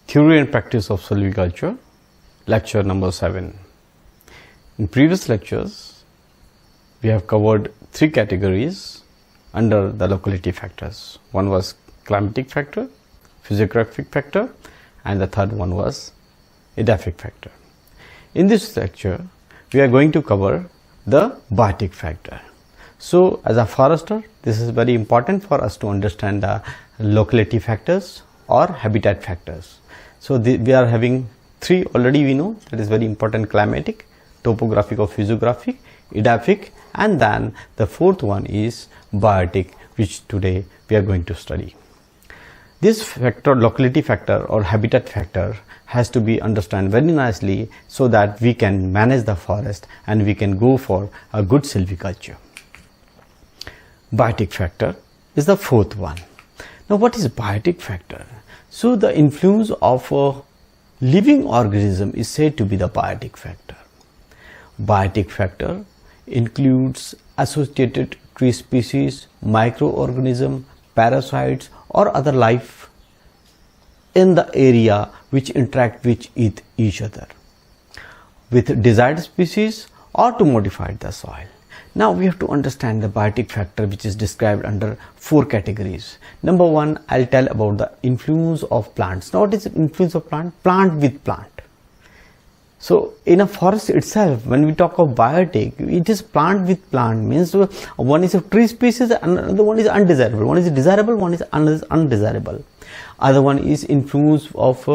Theory and Practice of Silviculture, lecture number 7. In previous lectures, we have covered 3 categories under the locality factors. One was climatic factor, physiographic factor, and the third one was edaphic factor. In this lecture, we are going to cover the biotic factor. So, as a forester, this is very important for us to understand the locality factors or habitat factors. So, we are having 3 already we know, that is very important: climatic, topographic or physiographic, edaphic, and then the 4th one is biotic, which today we are going to study. This factor, locality factor or habitat factor, has to be understood very nicely so that we can manage the forest and we can go for a good silviculture. Biotic factor is the 4th one. Now, what is biotic factor? So, the influence of a living organism is said to be the biotic factor. Biotic factor includes associated tree species, microorganisms, parasites, or other life in the area which interact with each other with desired species or to modify the soil. Now we have to understand the biotic factor, which is described under 4 categories. Number 1, I'll tell about the influence of plants. Now what is the influence of plant? Plant with plant. So in a forest itself, when we talk of biotic, it is plant with plant, means one is a tree species, another one is undesirable. One is desirable, one is undesirable. Other one is influence of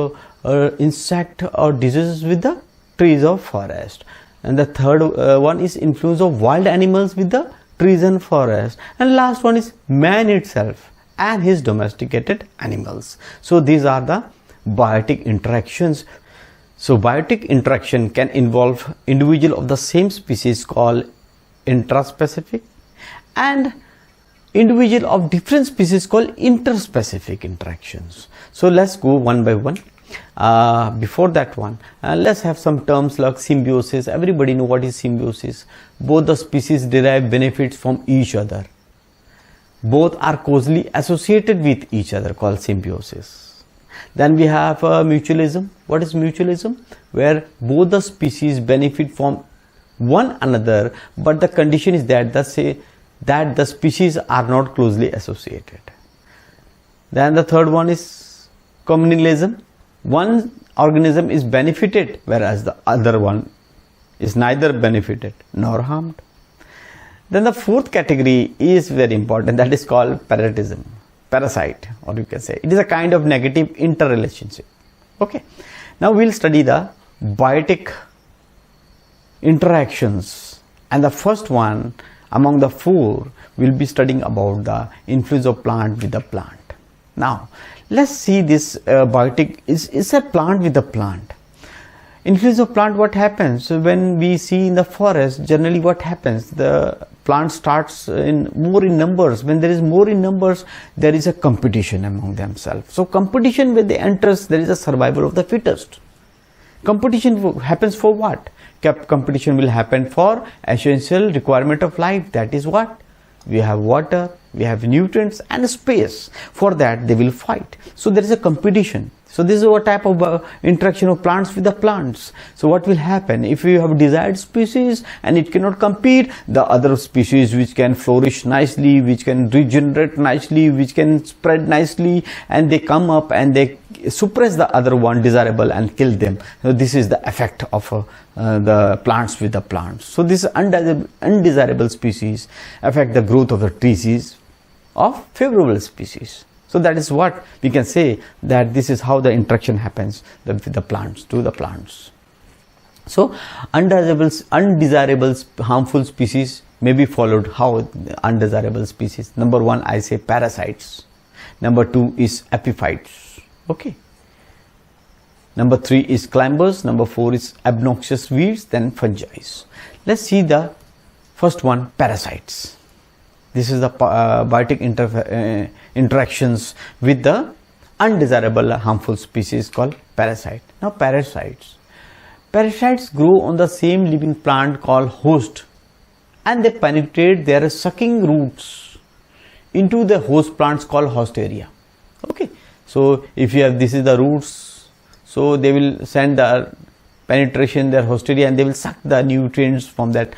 insect or diseases with the trees of forest. And the third one is influence of wild animals with the trees and forest. And last one is man itself and his domesticated animals. So these are the biotic interactions. So biotic interaction can involve individual of the same species called intraspecific and individual of different species called interspecific interactions. So let's go one by one. Before that one, let's have some terms like symbiosis. Everybody know what is symbiosis. Both the species derive benefits from each other. Both are closely associated with each other, called symbiosis. Then we have mutualism. What is mutualism? Where both the species benefit from one another, but the condition is that the species are not closely associated. Then the third one is communalism. One organism is benefited, whereas the other one is neither benefited nor harmed. Then the 4th category is very important, that is called parasitism, parasite, or you can say it is a kind of negative interrelationship. Okay, now we'll study the biotic interactions, and the first one among the 4 will be studying about the influence of plant with the plant. Now let's see this biotic is a plant with a plant. Influence of plant, what happens when we see in the forest? Generally what happens, the plant starts more in numbers. When there is more in numbers, there is a competition among themselves. So competition, when they enter, there is a survival of the fittest. Competition happens for what? Competition will happen for essential requirement of life. That is what? We have water, we have nutrients and space. For that they will fight. So there is a competition. So this is what type of interaction of plants with the plants. So what will happen if you have desired species and it cannot compete, the other species which can flourish nicely, which can regenerate nicely, which can spread nicely, and they come up and they suppress the other one desirable and kill them. So this is the effect of the plants with the plants. So this undesirable species affect the growth of the trees of favorable species. So that is what we can say, that this is how the interaction happens with the plants to the plants. So undesirable harmful species may be followed. How undesirable species? Number 1, I say parasites. Number 2 is epiphytes. Okay. Number 3 is climbers. Number 4 is obnoxious weeds. Then fungi. Let's see the first one, parasites. This is the biotic interactions with the undesirable harmful species called parasite. Now parasites grow on the same living plant called host, and they penetrate their sucking roots into the host plants called host area. Okay, so if you have, this is the roots So they will send the penetration, their hosteria, and they will suck the nutrients from that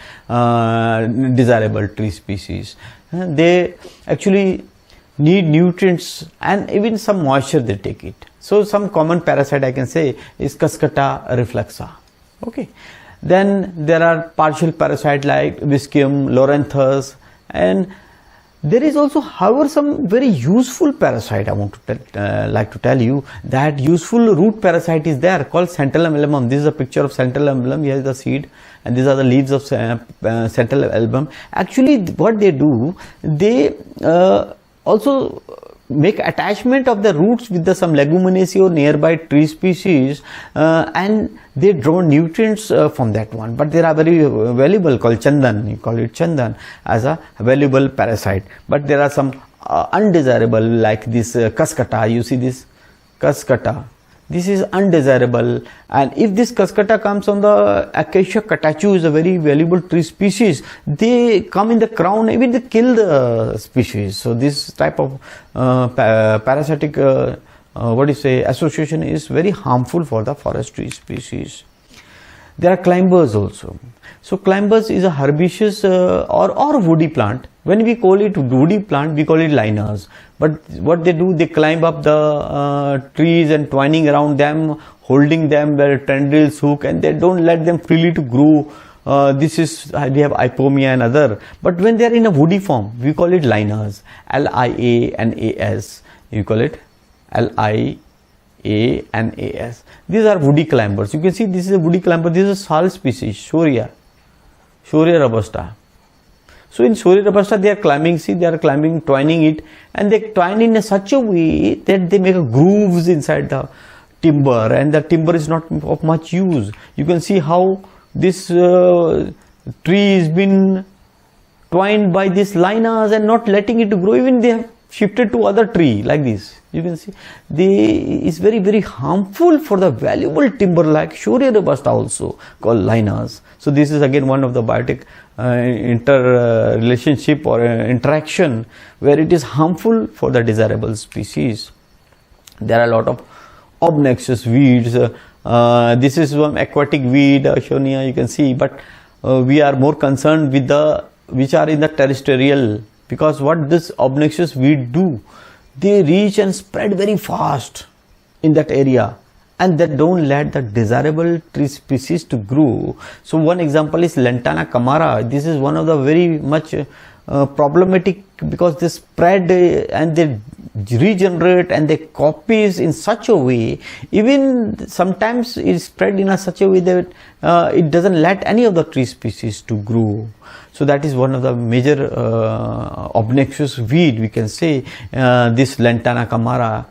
desirable tree species. They actually need nutrients and even some moisture they take it. So some common parasite I can say is Cuscuta reflexa. Okay. Then there are partial parasite like Viscium, Loranthus, and there is also, however, some very useful parasite I want to like to tell you. That useful root parasite is there called Centellum album. This is a picture of Centellum album. Here is the seed, and these are the leaves of Centellum album. Actually, what they do, they also make attachment of the roots with some leguminaceae or nearby tree species, and they draw nutrients from that one. But they are very valuable, called chandan. You call it chandan as a valuable parasite. But there are some undesirable, like this Cuscuta. You see this Cuscuta. This is undesirable, and if this Cuscuta comes on the Acacia catachu, is a very valuable tree species, they come in the crown, even they kill the species. So this type of parasitic association is very harmful for the forestry species. There are climbers also. So climbers is a herbaceous or woody plant. When we call it woody plant, we call it liners. But what they do, they climb up the trees and twining around them, holding them where tendrils hook, and they don't let them freely to grow. This is, we have Ipomia and other. But when they are in a woody form, we call it liners. L-I-A-N-A-S. You call it L-I-A-N-A-S. These are woody climbers. You can see this is a woody climber. This is a sal species, Shorea robusta. So in Shorea robusta, they are climbing, see, they are climbing, twining it, and they twine in such a way that they make grooves inside the timber, and the timber is not of much use. You can see how this tree is been twined by these liners and not letting it grow. Even they have shifted to other tree like this. You can see is very, very harmful for the valuable timber like Shorea robusta also, called liners. So this is again one of the biotic relationship or interaction where it is harmful for the desirable species. There are a lot of obnoxious weeds. This is one aquatic weed, Shonia, you can see, but we are more concerned with the which are in the terrestrial, because what this obnoxious weed do, they reach and spread very fast in that area, and they don't let the desirable tree species to grow. So one example is Lantana camara. This is one of the very much problematic, because they spread and they regenerate and they copies in such a way, even sometimes it is spread in such a way that it doesn't let any of the tree species to grow. So that is one of the major obnoxious weed, we can say, this Lantana camara.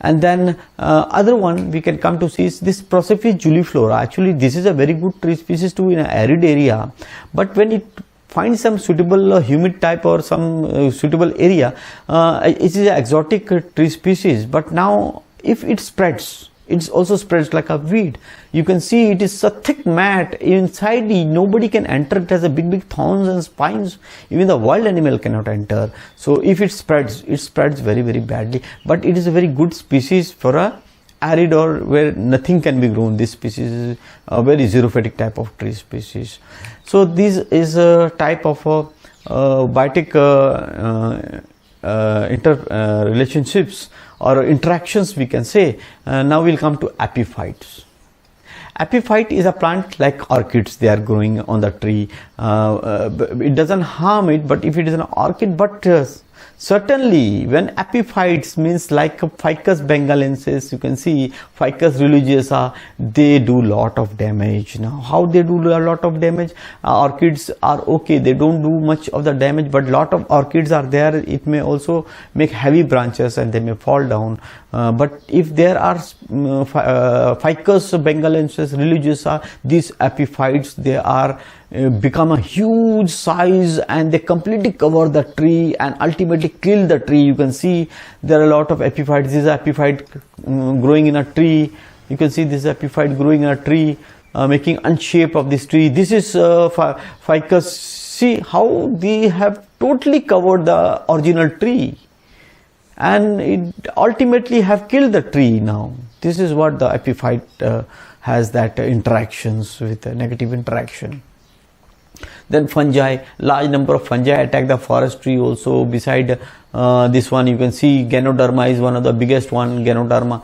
And then other one we can come to see is this Prosophis juliflora. Actually, this is a very good tree species too in an arid area, but when it finds some suitable humid type or some suitable area, it is an exotic tree species. But now if it spreads, it also spreads like a weed. You can see it is a thick mat inside. Nobody can enter. It has a big thorns and spines. Even the wild animal cannot enter. So if it spreads very, very badly. But it is a very good species for a arid or where nothing can be grown. This species is a very xerophatic type of tree species. So this is a type of biotic relationships or interactions, we can say. Now we'll come to epiphytes. Epiphyte is a plant like orchids. They are growing on the tree. It doesn't harm it, but if it is an orchid, but certainly when epiphytes means like Ficus bengalensis, you can see Ficus religiosa, they do lot of damage. Now how they do a lot of damage? Orchids are okay, they don't do much of the damage, but lot of orchids are there. It may also make heavy branches and they may fall down. But if there are Ficus bengalensis religiosa, these epiphytes, they are become a huge size and they completely cover the tree and ultimately kill the tree. You can see there are a lot of epiphytes. This is epiphyte growing in a tree. You can see this epiphyte growing in a tree, making unshape of this tree. This is Ficus. See how they have totally covered the original tree. and it ultimately have killed the tree now. This is what the epiphyte has, that interactions with a negative interaction. Then fungi, large number of fungi attack the forest tree also. Beside this one you can see Ganoderma is one of the biggest one, Ganoderma,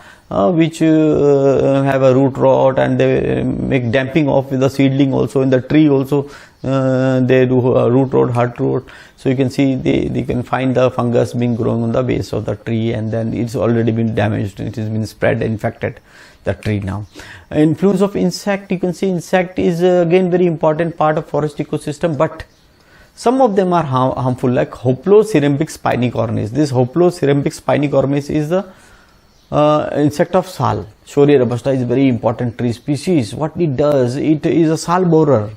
which have a root rot, and they make damping off with the seedling also. In the tree also they do root rot, heart rot. So you can see they can find the fungus being growing on the base of the tree, and then it's already been damaged, it has been spread, infected the tree now. Influence of insect, you can see insect is again very important part of forest ecosystem, but some of them are harmful, like Hoplocerambic spinicornis. This Hoplocerambic spinicornis is the insect of sal. Shoria robusta is a very important tree species. What it does, it is a sal borer.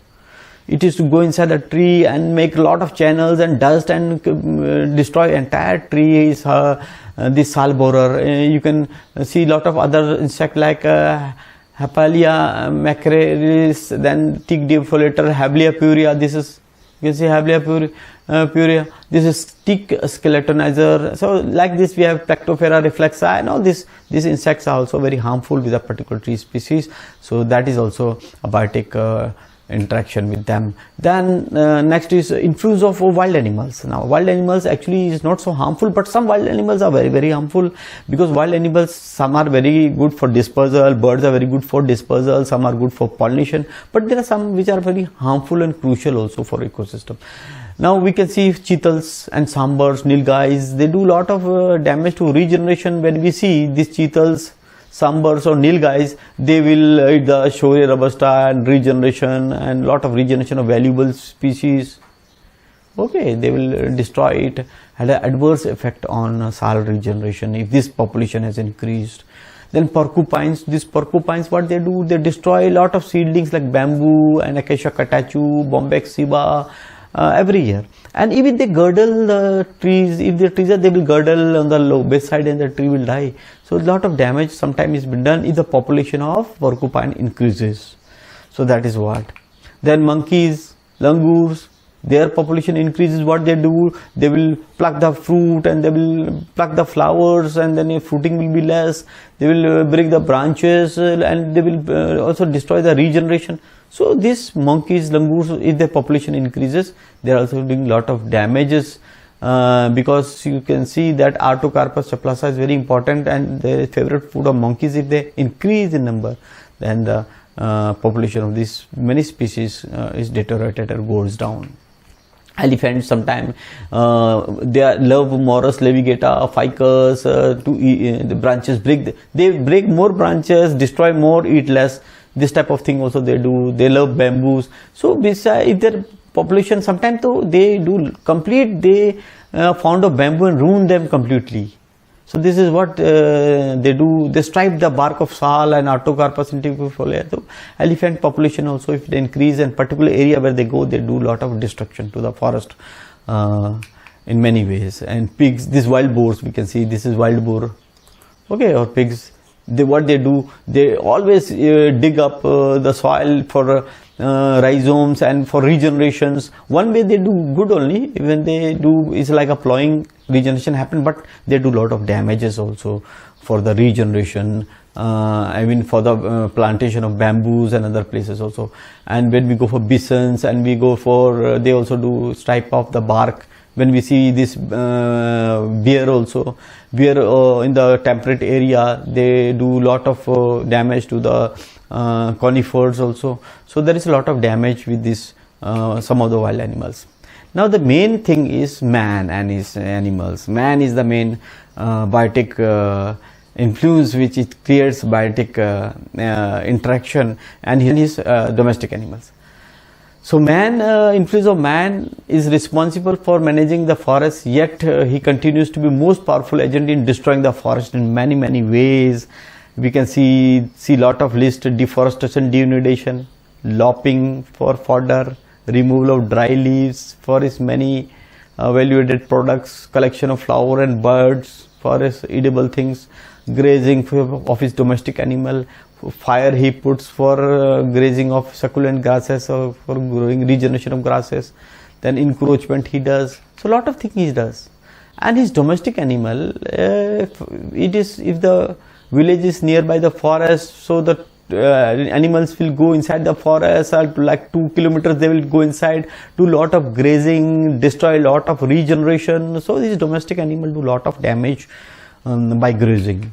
It is to go inside the tree and make a lot of channels and dust and destroy entire tree. Is this sal borer. You can see a lot of other insect like Hapalia macraris, then tick defoliator, Hablia purea. This is, you can see Hablia purea. This is tick skeletonizer. So like this we have Plectophera reflexa, and all these insects are also very harmful with a particular tree species. So that is also a biotic interaction with them. Then next is influence of wild animals. Now wild animals actually is not so harmful, but some wild animals are very, very harmful, because wild animals, some are very good for dispersal, birds are very good for dispersal, some are good for pollination, but there are some which are very harmful and crucial also for ecosystem. Now we can see cheetals and sambhars, nilgals, they do lot of damage to regeneration. When we see these cheetals, sambhars or nilgals, they will eat the Shoria robusta and regeneration, and lot of regeneration of valuable species. Okay, they will destroy it, had an adverse effect on soil regeneration if this population has increased. Then porcupines, these porcupines, what they do, they destroy a lot of seedlings like bamboo and acacia catachu, bombex ciba, every year. And even they girdle the trees. If the trees are, they will girdle on the low base side, and the tree will die. So a lot of damage sometimes is been done if the population of porcupine increases. So that is what. Then monkeys, langurs, their population increases. What they do, they will pluck the fruit and they will pluck the flowers, and then fruiting will be less. They will break the branches, and they will also destroy the regeneration. So these monkeys, langurs, if their population increases, they are also doing lot of damages, because you can see that Artocarpus chaplasha is very important, and the favorite food of monkeys. If they increase in number, then the population of these many species is deteriorated or goes down. Elephants sometimes they love Morus levigata, Ficus to eat, the branches break. They break more branches, destroy more, eat less. This type of thing also they do. They love bamboos. So besides, if their population sometimes though they do complete, they found a bamboo and ruin them completely. So this is what they do. They stripe the bark of sal and Artocarpus integrifolia. So elephant population also, if they increase in particular area where they go, they do lot of destruction to the forest in many ways. And pigs, these wild boars, we can see this is wild boar. Okay, or pigs. What they do, they always dig up the soil for rhizomes and for regenerations. One way they do good only, when they do is like a plowing, regeneration happen, but they do lot of damages also for the regeneration. I mean for the plantation of bamboos and other places also. And when we go for bisons and we go for, they also do stripe off the bark. When we see this bear also, bear in the temperate area, they do lot of damage to the conifers also. So there is a lot of damage with this some of the wild animals. Now the main thing is man and his animals. Man is the main biotic influence which it creates biotic interaction, and his domestic animals. So man, influence of man is responsible for managing the forest, yet he continues to be most powerful agent in destroying the forest in many, many ways. We can see lot of list: deforestation, denudation, lopping for fodder, removal of dry leaves for his many value-added products, collection of flower and birds for his edible things, grazing of his domestic animal, fire he puts for grazing of succulent grasses or for growing regeneration of grasses, then encroachment he does. So lot of things he does. And his domestic animal, if the village is nearby the forest, so the animals will go inside the forest, or like 2 kilometers they will go inside, do lot of grazing, destroy lot of regeneration. So these domestic animals do lot of damage by grazing.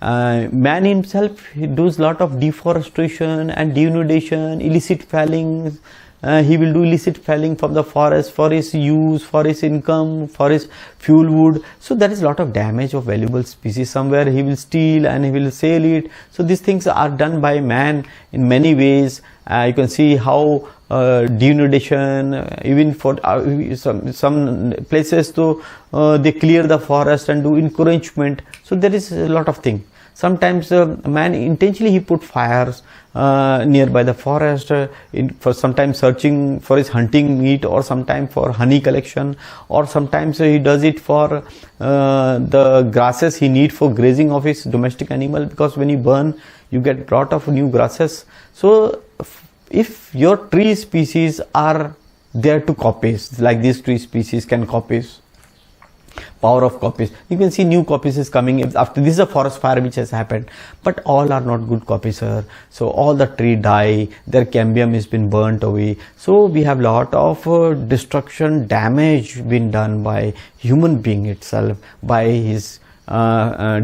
Man himself, he does lot of deforestation and denudation, illicit felling. He will do illicit felling from the forest for his use, for his income, for his fuel wood. So there is a lot of damage of valuable species. Somewhere he will steal and he will sell it. So these things are done by man in many ways. You can see how denudation, even for some places, so they clear the forest and do encouragement. So there is a lot of things. Sometimes man intentionally he put fires nearby the forest for sometimes searching for his hunting meat, or sometimes for honey collection, or sometimes he does it for the grasses he need for grazing of his domestic animal, because when you burn you get lot of new grasses. So if your tree species are there to copies, like these tree species can copies, power of copies, you can see new copies is coming after this is a forest fire which has happened, but all are not good copies, sir. So all the tree die, their cambium has been burnt away. So we have lot of destruction, damage been done by human being itself, by his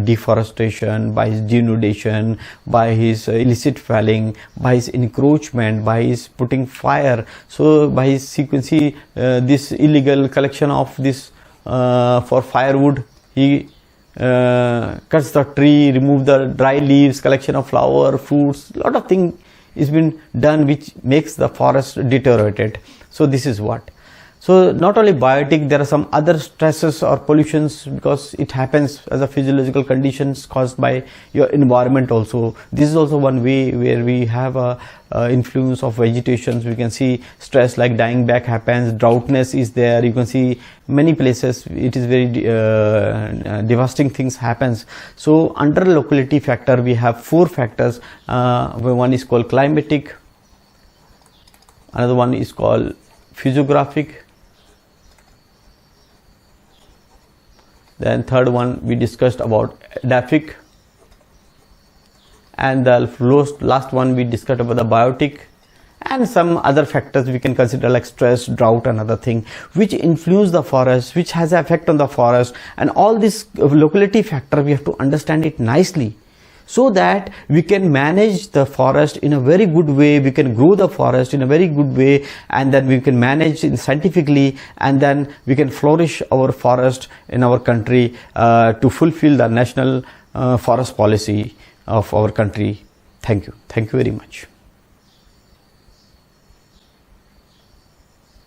deforestation, by his denudation, by his illicit felling, by his encroachment, by his putting fire. So by his, you can see this illegal collection of this for firewood, he cuts the tree, remove the dry leaves, collection of flower, fruits, lot of things is been done which makes the forest deteriorated. So this is what. So not only biotic, there are some other stresses or pollutions, because it happens as a physiological conditions caused by your environment also. This is also one way where we have a influence of vegetations. We can see stress like dying back happens, droughtness is there. You can see many places it is very devastating things happens. So under locality factor we have 4 factors. One is called climatic, another one is called physiographic, then third one we discussed about edaphic, and the last one we discussed about the biotic, and some other factors we can consider like stress, drought and other thing which influence the forest, which has an effect on the forest. And all this locality factor we have to understand it nicely, so that we can manage the forest in a very good way, we can grow the forest in a very good way, and then we can manage it scientifically, and then we can flourish our forest in our country to fulfill the national forest policy of our country. Thank you very much.